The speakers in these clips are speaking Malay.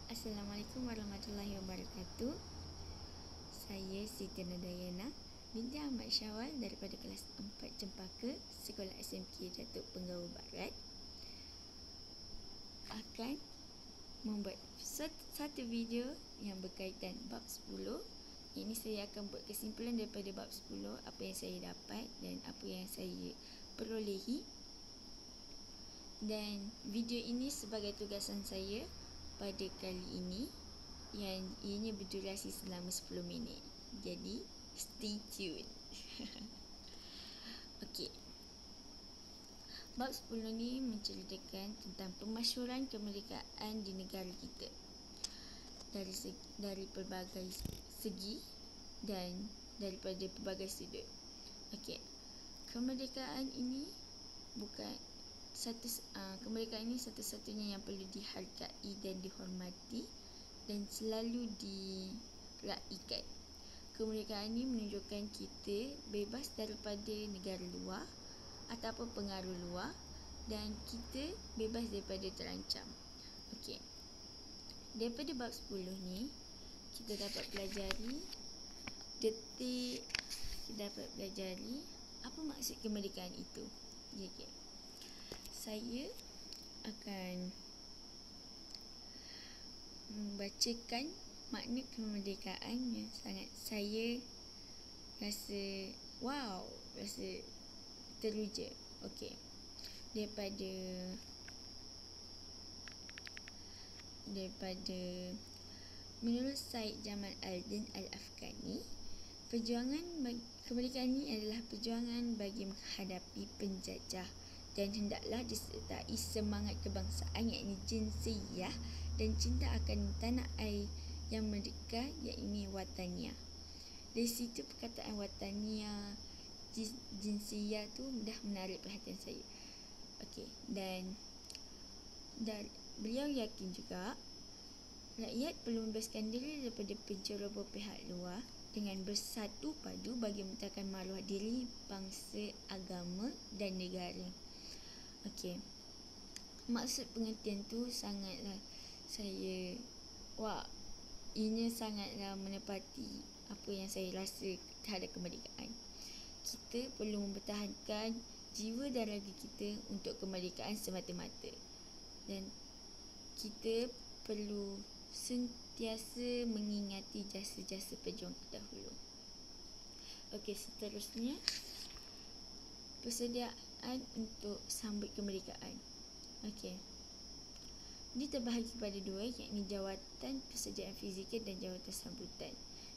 Assalamualaikum warahmatullahi wabarakatuh. Saya Siti Nadayana binti Ahmad Syawal daripada kelas 4 Cempaka, Sekolah SMK Datuk Penggawa Barat, akan membuat satu video yang berkaitan bab 10. Ini saya akan buat kesimpulan daripada bab 10, apa yang saya dapat dan apa yang saya perolehi. Dan video ini sebagai tugasan saya pada kali ini, yang ianya berdurasi selama 10 minit. Jadi, stay tune. Okey. Bab 10 ni menceritakan tentang pemasyhuran kemerdekaan di negara kita dari pelbagai segi dan daripada pelbagai sudut. Okey. Kemerdekaan ini satu-satunya yang perlu dihargai dan dihormati dan selalu diraikan. Kemerdekaan ini menunjukkan kita bebas daripada negara luar ataupun pengaruh luar dan kita bebas daripada terancam. Okey. Daripada bab 10 ni kita dapat pelajari apa maksud kemerdekaan itu. Okey. Saya akan membacakan makna kemerdekaan yang sangat saya rasa teruja. Okey. Daripada menurut Syed Jamal Al-Din Al-Afghani, kemerdekaan ini adalah perjuangan bagi menghadapi penjajah dan hendaklah disertai semangat kebangsaan, iaitu jinsiyah dan cinta akan tanah air yang merdeka, iaitu wataniyah. Dari situ perkataan wataniyah, jinsiyah tu dah menarik perhatian saya. Okey, dan beliau yakin juga rakyat perlu membebaskan diri daripada penceroboh pihak luar dengan bersatu padu bagi mentahkan maruah diri, bangsa, agama dan negara. Okey. Maksud pengertian tu sangatlah ianya sangatlah menepati apa yang saya rasa terhadap kemerdekaan. Kita perlu mempertahankan jiwa dan raga kita untuk kemerdekaan semata-mata. Dan kita perlu sentiasa mengingati jasa-jasa pejuang terdahulu. Okey, seterusnya persediaan untuk sambut kemerdekaan. Okey. Ini terbahagi pada dua, iaitu jawatan persediaan fizikal dan jawatan sambutan.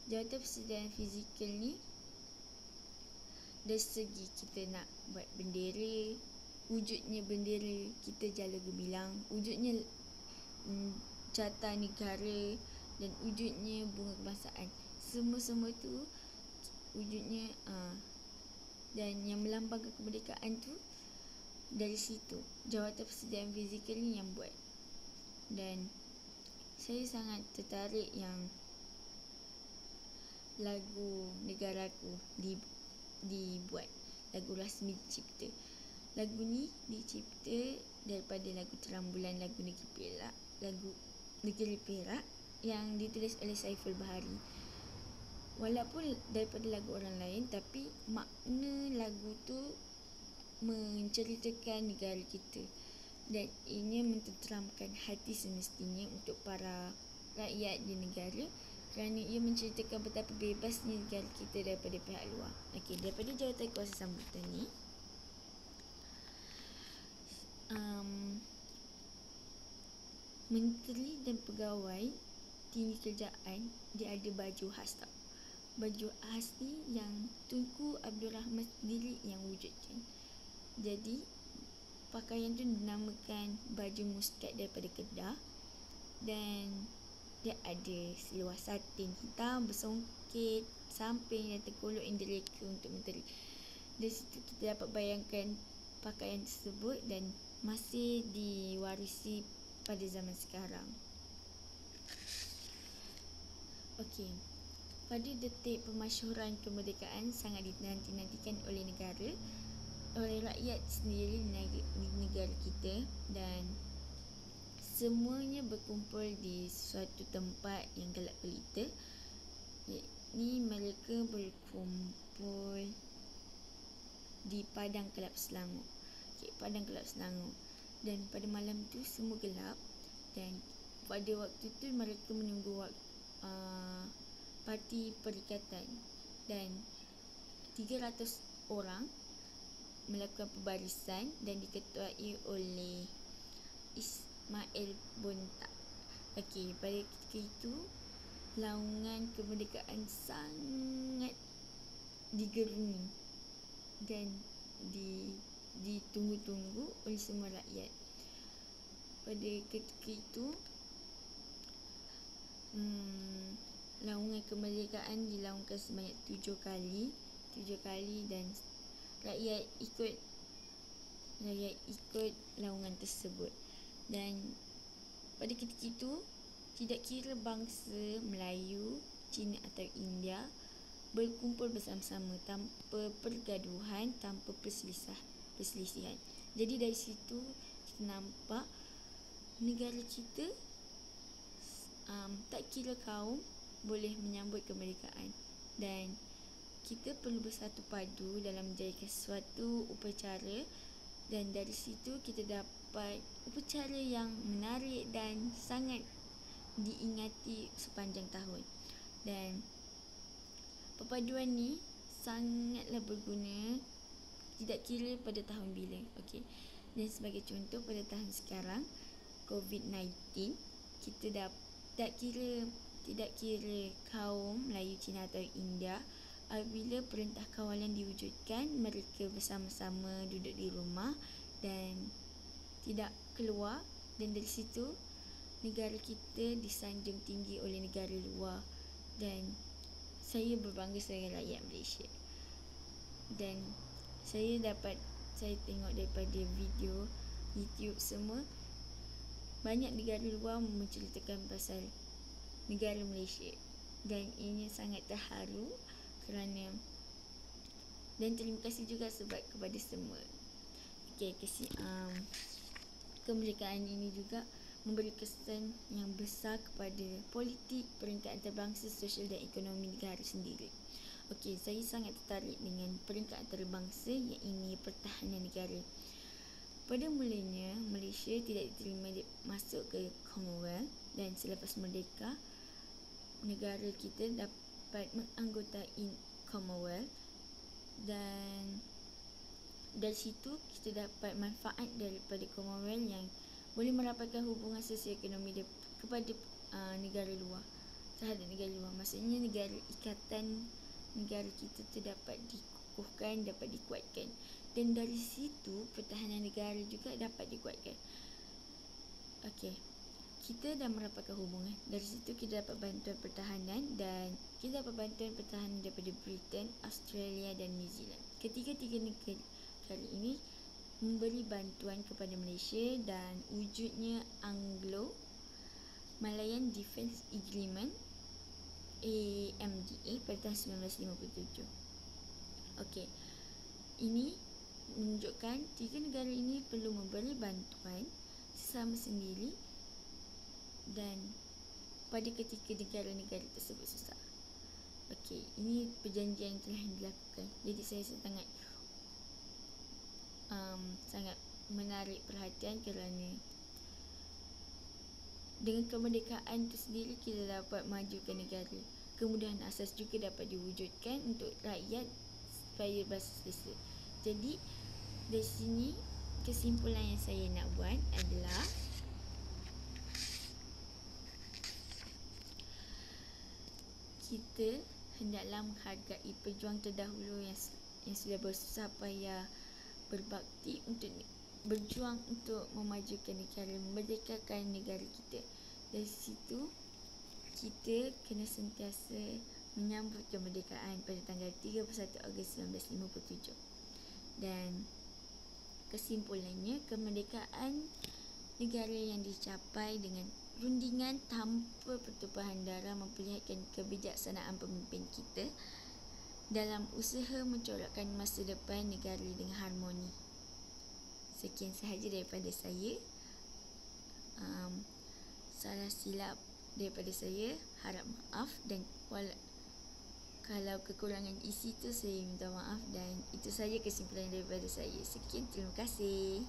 Jawatan persediaan fizikal ni dari segi kita nak buat bendera, wujudnya bendera kita jala gemilang, wujudnya carta negara dan wujudnya bunga kebangsaan. Semua tu wujudnya dan yang melambangkan kemerdekaan tu dari situ. Jawatan persediaan fizikal ni yang buat. Dan saya sangat tertarik yang lagu Negaraku dibuat, lagu rasmi dicipta. Lagu ni dicipta daripada lagu Terang Bulan, lagu Negeri Perak yang ditulis oleh Saiful Bahari. Walaupun daripada lagu orang lain, tapi makna lagu tu menceritakan negara kita dan ianya mententeramkan hati semestinya untuk para rakyat di negara, kerana ia menceritakan betapa bebasnya negara kita daripada pihak luar. Okey, daripada jawatan kuasa sambutan ni, menteri dan pegawai tinggi kerajaan dia ada baju khas tau. Baju khas ni yang Tunku Abdul Rahman sendiri yang wujudkan. Jadi pakaian tu dinamakan baju muskat daripada Kedah, dan dia ada seluar satin hitam bersongket samping dan tengkolok yang direka untuk menteri. Dari situ kita dapat bayangkan pakaian tersebut dan masih diwarisi pada zaman sekarang. Okey. Pada detik pemasyhuran kemerdekaan sangat dinanti-nantikan oleh negara, oleh rakyat sendiri di negara kita, dan semuanya berkumpul di suatu tempat yang gelap gelita. Ini mereka berkumpul di Padang Kelab Selangor. Padang Kelab Selangor. Dan pada malam tu semua gelap, dan pada waktu tu mereka menunggu parti perikatan, dan 300 orang melakukan pembarisan dan diketuai oleh Ismail Bontak. Okey, pada ketika itu laungan kemerdekaan sangat digerungi dan ditunggu-tunggu oleh semua rakyat. Pada ketika itu laungan kemerdekaan dilaungkan sebanyak 7 kali dan rakyat ikut laungan tersebut. Dan pada ketika itu tidak kira bangsa Melayu, Cina atau India berkumpul bersama-sama tanpa pergaduhan, tanpa perselisihan. Jadi dari situ kita nampak negara kita tak kira kaum boleh menyambut kemerdekaan, dan kita perlu bersatu padu dalam menjayakan suatu upacara, dan dari situ kita dapat upacara yang menarik dan sangat diingati sepanjang tahun. Dan perpaduan ni sangatlah berguna tidak kira pada tahun bila. Okey. Dan sebagai contoh, pada tahun sekarang COVID-19, kita tidak kira kaum Melayu, Cina atau India, apabila perintah kawalan diwujudkan, mereka bersama-sama duduk di rumah dan tidak keluar, dan dari situ negara kita disanjung tinggi oleh negara luar. Dan saya berbangga sebagai rakyat Malaysia. Dan saya tengok daripada video YouTube semua, banyak negara luar menceritakan pasal negara Malaysia, dan ini sangat terharu kerana, dan terima kasih juga sebab kepada semua. Okey, kemerdekaan ini juga memberi kesan yang besar kepada politik, peringkat antarabangsa, sosial dan ekonomi negara sendiri. Okey, saya sangat tertarik dengan peringkat antarabangsa, iaitu pertahanan negara. Pada mulanya, Malaysia tidak diterima masuk ke Commonwealth, dan selepas merdeka, negara kita dapat menganggotai Commonwealth, dan dari situ kita dapat manfaat daripada Commonwealth yang boleh merapatkan hubungan sosio-ekonomi kepada negara luar, terhadap negara luar. Maksudnya ikatan negara kita tu dapat dikukuhkan, dapat dikuatkan, dan dari situ pertahanan negara juga dapat dikuatkan. Okey, kita dah merapatkan hubungan. Dari situ kita dapat bantuan pertahanan, dan kita dapat bantuan pertahanan daripada Britain, Australia dan New Zealand. Ketiga-tiga negara ini memberi bantuan kepada Malaysia, dan wujudnya Anglo-Malayan Defence Agreement AMDA pada tahun 1957. Okey, ini menunjukkan tiga negara ini perlu memberi bantuan sesama sendiri, dan pada ketika negara-negara tersebut susah. Okey, ini perjanjian yang telah dilakukan. Jadi saya sangat menarik perhatian, kerana dengan kemerdekaan itu sendiri kita dapat majukan negara. Kemudahan asas juga dapat diwujudkan untuk rakyat supaya berselesa. Jadi dari sini kesimpulan yang saya nak buat adalah kita hendaklah menghargai pejuang terdahulu yang sudah bersusah payah berbakti untuk berjuang untuk memajukan negara, memerdekakan negara kita. Dari situ kita kena sentiasa menyambut kemerdekaan pada tanggal 31 Ogos 1957. Dan kesimpulannya, kemerdekaan negara yang dicapai dengan rundingan tanpa pertumpahan darah memperlihatkan kebijaksanaan pemimpin kita dalam usaha mencorakkan masa depan negara dengan harmoni. Sekian sahaja daripada saya. salah silap daripada saya, harap maaf, dan kalau kekurangan isi tu saya minta maaf, dan itu saja kesimpulan daripada saya. Sekian, terima kasih.